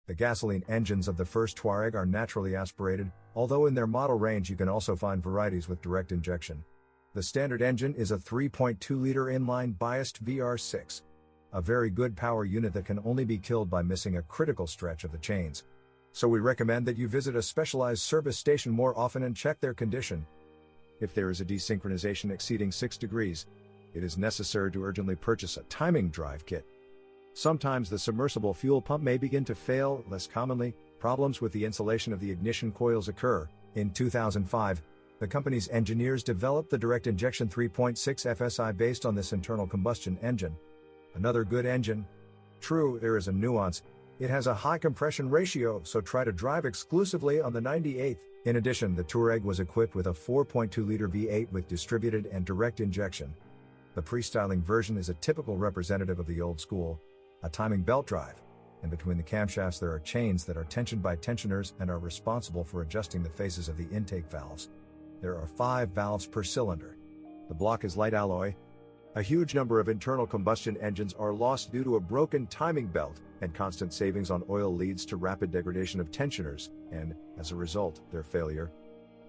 The gasoline engines of the first Touareg are naturally aspirated, although in their model range you can also find varieties with direct injection. The standard engine is a 3.2-liter inline biased VR6. A very good power unit that can only be killed by missing a critical stretch of the chains. So we recommend that you visit a specialized service station more often and check their condition. If there is a desynchronization exceeding 6 degrees, it is necessary to urgently purchase a timing drive kit. Sometimes the submersible fuel pump may begin to fail. Less commonly, problems with the insulation of the ignition coils occur. In 2005, the company's engineers developed the direct injection 3.6 FSI based on this internal combustion engine. Another good engine. True, there is a nuance. It has a high compression ratio, so try to drive exclusively on the 98th. In addition, the Touareg was equipped with a 4.2-liter V8 with distributed and direct injection. The pre-styling version is a typical representative of the old school, a timing belt drive. And between the camshafts there are chains that are tensioned by tensioners and are responsible for adjusting the faces of the intake valves. There are 5 valves per cylinder. The block is light alloy. A huge number of internal combustion engines are lost due to a broken timing belt, and constant savings on oil leads to rapid degradation of tensioners, and, as a result, their failure.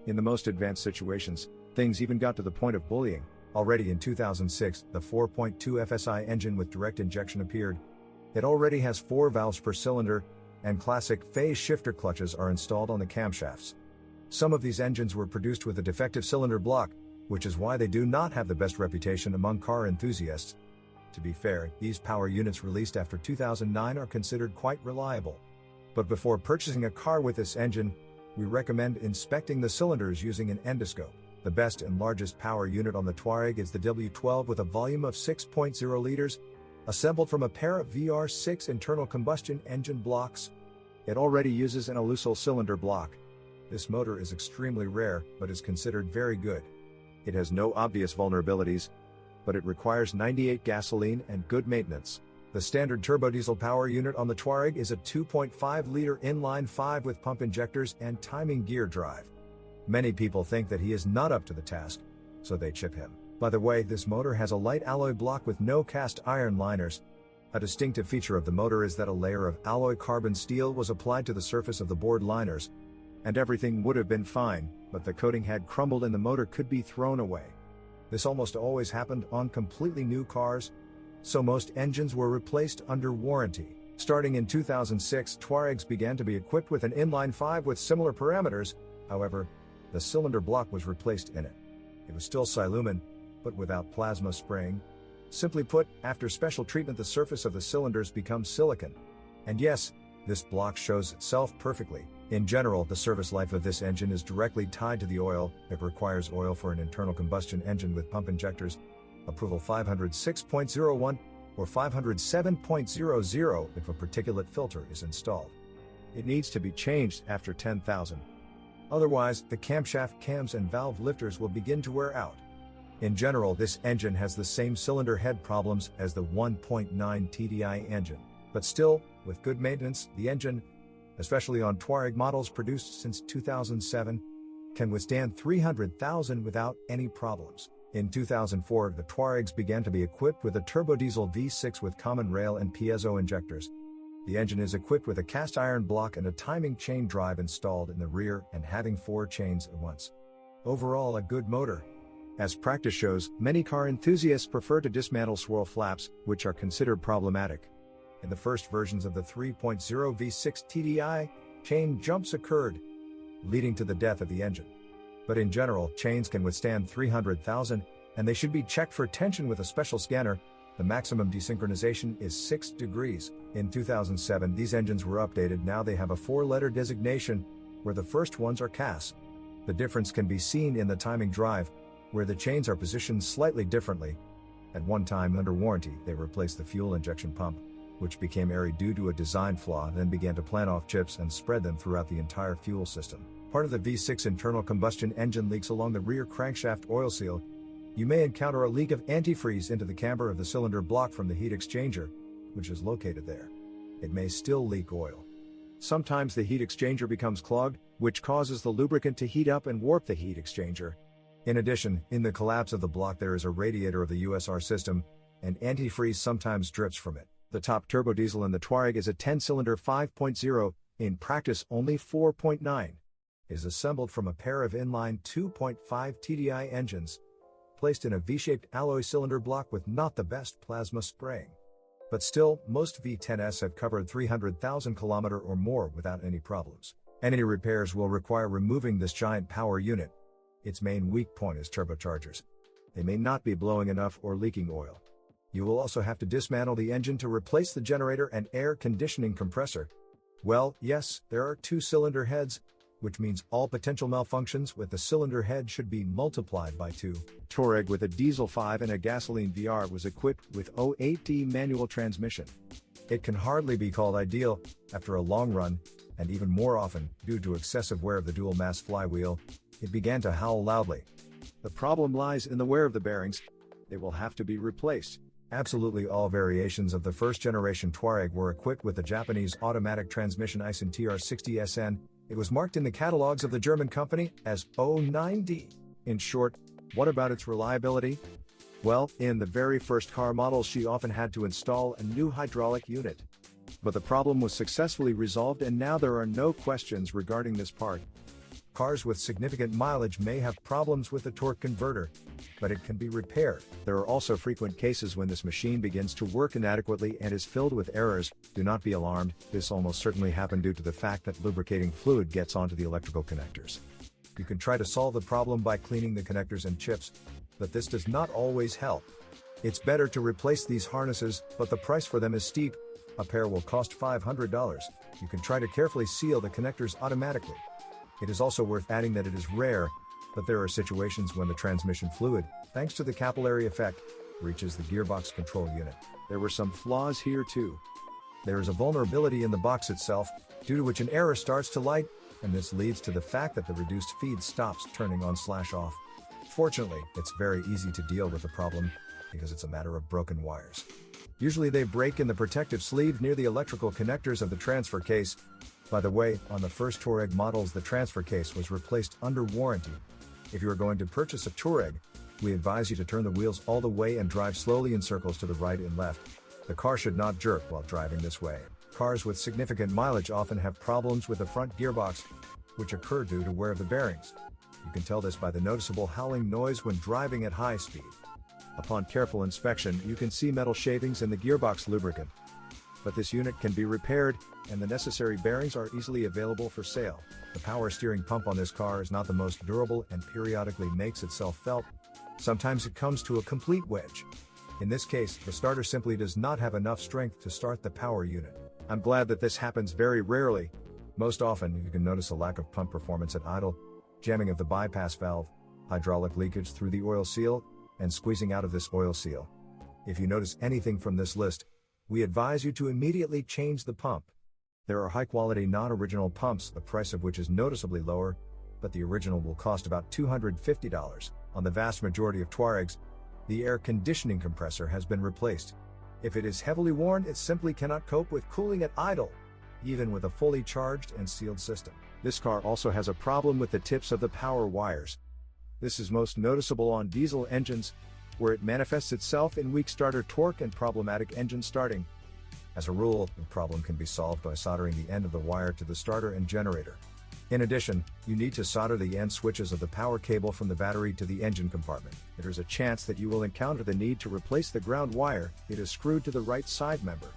In the most advanced situations, things even got to the point of bullying. Already in 2006, the 4.2 FSI engine with direct injection appeared. It already has 4 valves per cylinder, and classic phase shifter clutches are installed on the camshafts. Some of these engines were produced with a defective cylinder block, which is why they do not have the best reputation among car enthusiasts. To be fair, these power units released after 2009 are considered quite reliable. But before purchasing a car with this engine, we recommend inspecting the cylinders using an endoscope. The best and largest power unit on the Touareg is the W12 with a volume of 6.0 liters, assembled from a pair of VR6 internal combustion engine blocks. It already uses an alusil cylinder block. This motor is extremely rare, but is considered very good. It has no obvious vulnerabilities, but it requires 98 gasoline and good maintenance. The standard turbodiesel power unit on the Touareg is a 2.5-liter inline 5 with pump injectors and timing gear drive. Many people think that he is not up to the task, so they chip him. By the way, this motor has a light alloy block with no cast iron liners. A distinctive feature of the motor is that a layer of alloy carbon steel was applied to the surface of the board liners, and everything would have been fine, but the coating had crumbled and the motor could be thrown away. This almost always happened on completely new cars, so most engines were replaced under warranty. Starting in 2006, Touaregs began to be equipped with an inline 5 with similar parameters. However, the cylinder block was replaced in it. It was still silumen, but without plasma spraying. Simply put, after special treatment the surface of the cylinders becomes silicon. And yes, this block shows itself perfectly. In general, the service life of this engine is directly tied to the oil. It requires oil for an internal combustion engine with pump injectors. Approval 506.01 or 507.00 if a particulate filter is installed. It needs to be changed after 10,000. Otherwise, the camshaft cams and valve lifters will begin to wear out. In general, this engine has the same cylinder head problems as the 1.9 TDI engine. But still, with good maintenance, the engine, especially on Touareg models produced since 2007, can withstand 300,000 without any problems. In 2004, the Touaregs began to be equipped with a turbodiesel V6 with common rail and piezo injectors. The engine is equipped with a cast iron block and a timing chain drive installed in the rear and having 4 chains at once. Overall, a good motor. As practice shows, many car enthusiasts prefer to dismantle swirl flaps, which are considered problematic. In the first versions of the 3.0 V6 TDI, chain jumps occurred, leading to the death of the engine. But in general, chains can withstand 300,000, and they should be checked for tension with a special scanner. The maximum desynchronization is 6 degrees. In 2007, these engines were updated. Now they have a 4-letter designation, where the first ones are CAS. The difference can be seen in the timing drive, where the chains are positioned slightly differently. At one time under warranty, they replaced the fuel injection pump, which became airy due to a design flaw, then began to plant off chips and spread them throughout the entire fuel system. Part of the V6 internal combustion engine leaks along the rear crankshaft oil seal. You may encounter a leak of antifreeze into the camber of the cylinder block from the heat exchanger, which is located there. It may still leak oil. Sometimes the heat exchanger becomes clogged, which causes the lubricant to heat up and warp the heat exchanger. In addition, in the collapse of the block there is a radiator of the USR system, and antifreeze sometimes drips from it. The top turbo diesel in the Touareg is a 10-cylinder 5.0, in practice only 4.9. It is assembled from a pair of inline 2.5 TDI engines, placed in a V-shaped alloy cylinder block with not the best plasma spraying. But still, most V10s have covered 300,000 km or more without any problems. Any repairs will require removing this giant power unit. Its main weak point is turbochargers. They may not be blowing enough or leaking oil. You will also have to dismantle the engine to replace the generator and air conditioning compressor. Well, yes, there are two cylinder heads, which means all potential malfunctions with the cylinder head should be multiplied by 2. Touareg with a diesel 5 and a gasoline VR was equipped with 08D manual transmission. It can hardly be called ideal after a long run, and even more often, due to excessive wear of the dual-mass flywheel, it began to howl loudly. The problem lies in the wear of the bearings. They will have to be replaced. Absolutely all variations of the first-generation Touareg were equipped with the Japanese automatic transmission Aisin TR60SN. It was marked in the catalogs of the German company as 09D. In short, what about its reliability? Well, in the very first car models she often had to install a new hydraulic unit. But the problem was successfully resolved and now there are no questions regarding this part. Cars with significant mileage may have problems with the torque converter, but it can be repaired. There are also frequent cases when this machine begins to work inadequately and is filled with errors. Do not be alarmed, this almost certainly happened due to the fact that lubricating fluid gets onto the electrical connectors. You can try to solve the problem by cleaning the connectors and chips, but this does not always help. It's better to replace these harnesses, but the price for them is steep. A pair will cost $500. You can try to carefully seal the connectors automatically. It is also worth adding that it is rare, but there are situations when the transmission fluid, thanks to the capillary effect, reaches the gearbox control unit. There were some flaws here too. There is a vulnerability in the box itself, due to which an error starts to light, and this leads to the fact that the reduced feed stops turning on/off. Fortunately, it's very easy to deal with the problem, because it's a matter of broken wires. Usually they break in the protective sleeve near the electrical connectors of the transfer case. By the way, on the first Touareg models the transfer case was replaced under warranty. If you are going to purchase a Touareg, we advise you to turn the wheels all the way and drive slowly in circles to the right and left. The car should not jerk while driving this way. Cars with significant mileage often have problems with the front gearbox, which occur due to wear of the bearings. You can tell this by the noticeable howling noise when driving at high speed. Upon careful inspection, you can see metal shavings in the gearbox lubricant. But this unit can be repaired, and the necessary bearings are easily available for sale. The power steering pump on this car is not the most durable and periodically makes itself felt. Sometimes it comes to a complete wedge. In this case, the starter simply does not have enough strength to start the power unit. I'm glad that this happens very rarely. Most often, you can notice a lack of pump performance at idle, jamming of the bypass valve, hydraulic leakage through the oil seal, and squeezing out of this oil seal. If you notice anything from this list, we advise you to immediately change the pump. There are high-quality non-original pumps, the price of which is noticeably lower, but the original will cost about $250. On the vast majority of Touaregs, the air conditioning compressor has been replaced. If it is heavily worn, it simply cannot cope with cooling at idle, even with a fully charged and sealed system. This car also has a problem with the tips of the power wires. This is most noticeable on diesel engines, where it manifests itself in weak starter torque and problematic engine starting. As a rule, the problem can be solved by soldering the end of the wire to the starter and generator. In addition, you need to solder the end switches of the power cable from the battery to the engine compartment. There is a chance that you will encounter the need to replace the ground wire. It is screwed to the right side member.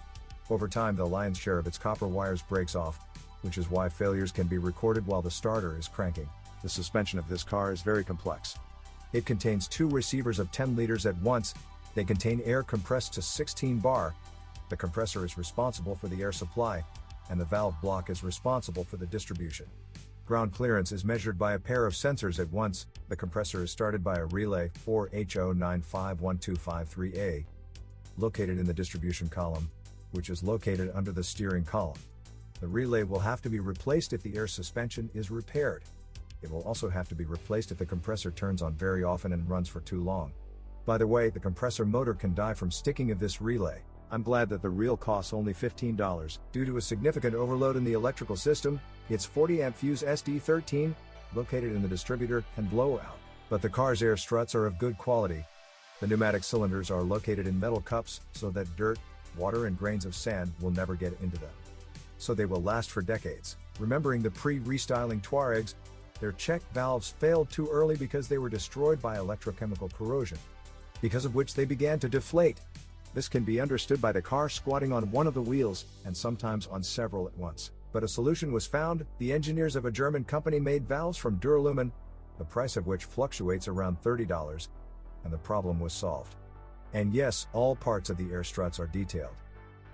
Over time, the lion's share of its copper wires breaks off, which is why failures can be recorded while the starter is cranking. The suspension of this car is very complex. It contains two receivers of 10 liters at once. They contain air compressed to 16 bar. The compressor is responsible for the air supply, and the valve block is responsible for the distribution. Ground clearance is measured by a pair of sensors at once. The compressor is started by a relay 4H09512553A, located in the distribution column, which is located under the steering column. The relay will have to be replaced if the air suspension is repaired. It will also have to be replaced if the compressor turns on very often and runs for too long. By the way, the compressor motor can die from sticking of this relay. I'm glad that the reel costs only $15. Due to a significant overload in the electrical system, its 40-amp fuse SD13, located in the distributor, can blow out. But the car's air struts are of good quality. The pneumatic cylinders are located in metal cups so that dirt, water and grains of sand will never get into them. So they will last for decades. Remembering the pre-restyling Touaregs, their check valves failed too early because they were destroyed by electrochemical corrosion, because of which they began to deflate. This can be understood by the car squatting on one of the wheels, and sometimes on several at once. But a solution was found. The engineers of a German company made valves from duralumin, the price of which fluctuates around $30, and the problem was solved. And yes, all parts of the air struts are detailed.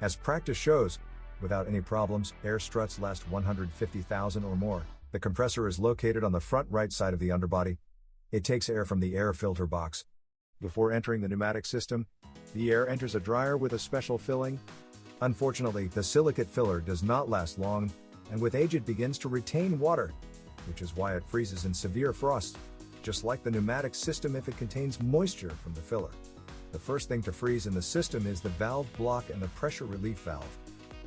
As practice shows, without any problems, air struts last 150,000 or more. The compressor is located on the front right side of the underbody. It takes air from the air filter box. Before entering the pneumatic system, the air enters a dryer with a special filling. Unfortunately, the silicate filler does not last long, and with age it begins to retain water, which is why it freezes in severe frost, just like the pneumatic system if it contains moisture from the filler. The first thing to freeze in the system is the valve block and the pressure relief valve.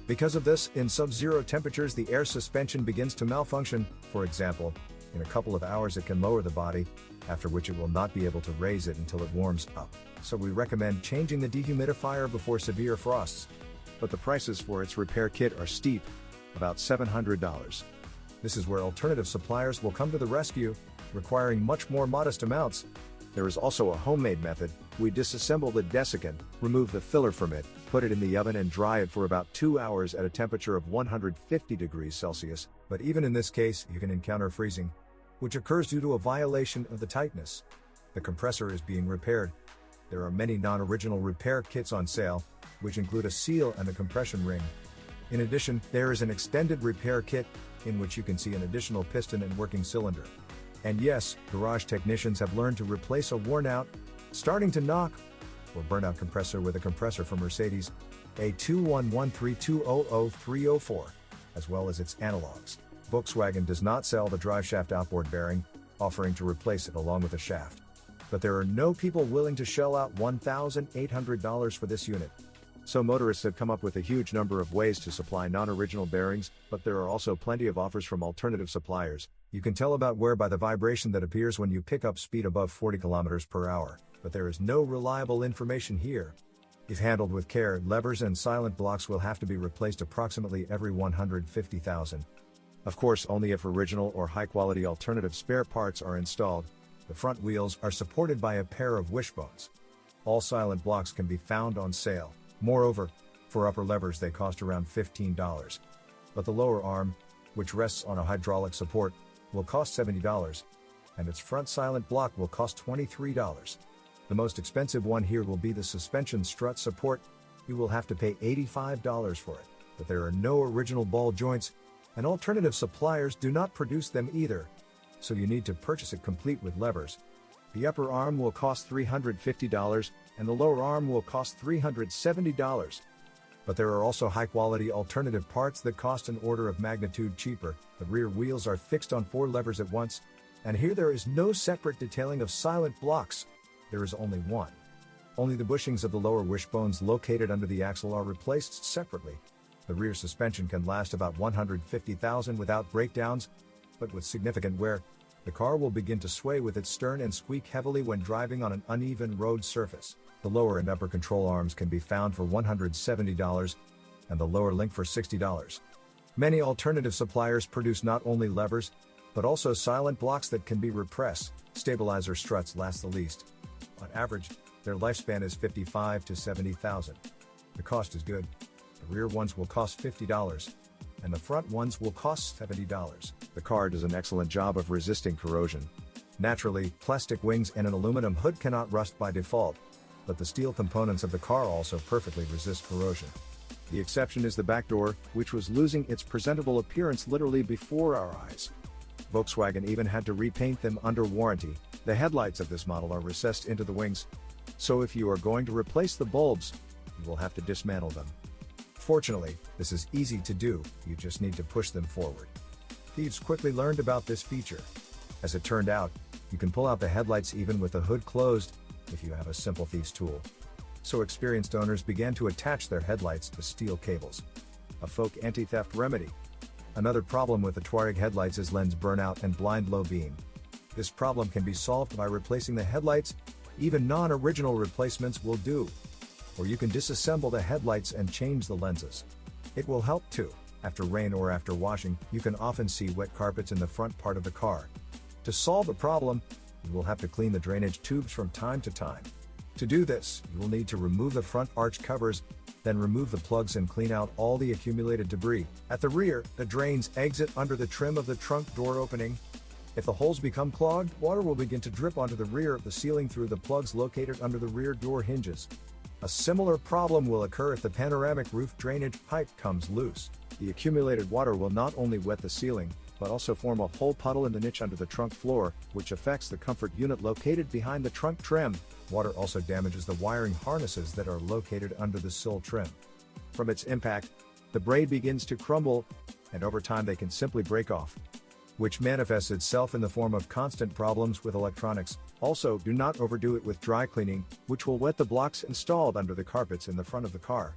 Because of this, in sub-zero temperatures the air suspension begins to malfunction. For example, in a couple of hours it can lower the body, after which it will not be able to raise it until it warms up. So we recommend changing the dehumidifier before severe frosts. But the prices for its repair kit are steep, about $700. This is where alternative suppliers will come to the rescue, requiring much more modest amounts. There is also a homemade method. We disassemble the desiccant, remove the filler from it, put it in the oven and dry it for about 2 hours at a temperature of 150 degrees Celsius. But even in this case, you can encounter freezing, which occurs due to a violation of the tightness. The compressor is being repaired. There are many non-original repair kits on sale, which include a seal and a compression ring. In addition, there is an extended repair kit, in which you can see an additional piston and working cylinder. And yes, garage technicians have learned to replace a worn-out, starting to knock, or burn-out compressor with a compressor from Mercedes A21132000304, as well as its analogs. Volkswagen does not sell the driveshaft outboard bearing, offering to replace it along with the shaft. But there are no people willing to shell out $1,800 for this unit. So motorists have come up with a huge number of ways to supply non-original bearings, but there are also plenty of offers from alternative suppliers. You can tell about wear by the vibration that appears when you pick up speed above 40 km per hour, but there is no reliable information here. If handled with care, levers and silent blocks will have to be replaced approximately every 150,000. Of course, only if original or high-quality alternative spare parts are installed. The front wheels are supported by a pair of wishbones. All silent blocks can be found on sale. Moreover, for upper levers they cost around $15. But the lower arm, which rests on a hydraulic support, will cost $70, and its front silent block will cost $23. The most expensive one here will be the suspension strut support. You will have to pay $85 for it, but there are no original ball joints, and alternative suppliers do not produce them either, so you need to purchase it complete with levers. The upper arm will cost $350, and the lower arm will cost $370. But there are also high-quality alternative parts that cost an order of magnitude cheaper. The rear wheels are fixed on 4 levers at once, and here there is no separate detailing of silent blocks. There is only one. Only the bushings of the lower wishbones located under the axle are replaced separately. The rear suspension can last about 150,000 without breakdowns, but with significant wear, the car will begin to sway with its stern and squeak heavily when driving on an uneven road surface. The lower and upper control arms can be found for $170, and the lower link for $60. Many alternative suppliers produce not only levers, but also silent blocks that can be repressed. Stabilizer struts last the least. On average, their lifespan is 55 to 70,000. The cost is good. The rear ones will cost $50, and the front ones will cost $70. The car does an excellent job of resisting corrosion. Naturally, plastic wings and an aluminum hood cannot rust by default, but the steel components of the car also perfectly resist corrosion. The exception is the back door, which was losing its presentable appearance literally before our eyes. Volkswagen even had to repaint them under warranty. The headlights of this model are recessed into the wings, so if you are going to replace the bulbs, you will have to dismantle them. Fortunately, this is easy to do, you just need to push them forward. Thieves quickly learned about this feature. As it turned out, you can pull out the headlights even with the hood closed, if you have a simple thief's tool. So experienced owners began to attach their headlights to steel cables. A folk anti-theft remedy. Another problem with the Touareg headlights is lens burnout and blind low beam. This problem can be solved by replacing the headlights. Even non-original replacements will do. or you can disassemble the headlights and change the lenses. It will help too. After rain or after washing, you can often see wet carpets in the front part of the car. To solve the problem, you will have to clean the drainage tubes from time to time. To do this, you will need to remove the front arch covers, then remove the plugs and clean out all the accumulated debris. At the rear, the drains exit under the trim of the trunk door opening. If the holes become clogged, water will begin to drip onto the rear of the ceiling through the plugs located under the rear door hinges. A similar problem will occur if the panoramic roof drainage pipe comes loose. The accumulated water will not only wet the ceiling, but also form a whole puddle in the niche under the trunk floor, which affects the comfort unit located behind the trunk trim. Water also damages the wiring harnesses that are located under the sill trim. From its impact, the braid begins to crumble, and over time they can simply break off, which manifests itself in the form of constant problems with electronics. Also, do not overdo it with dry cleaning, which will wet the blocks installed under the carpets in the front of the car.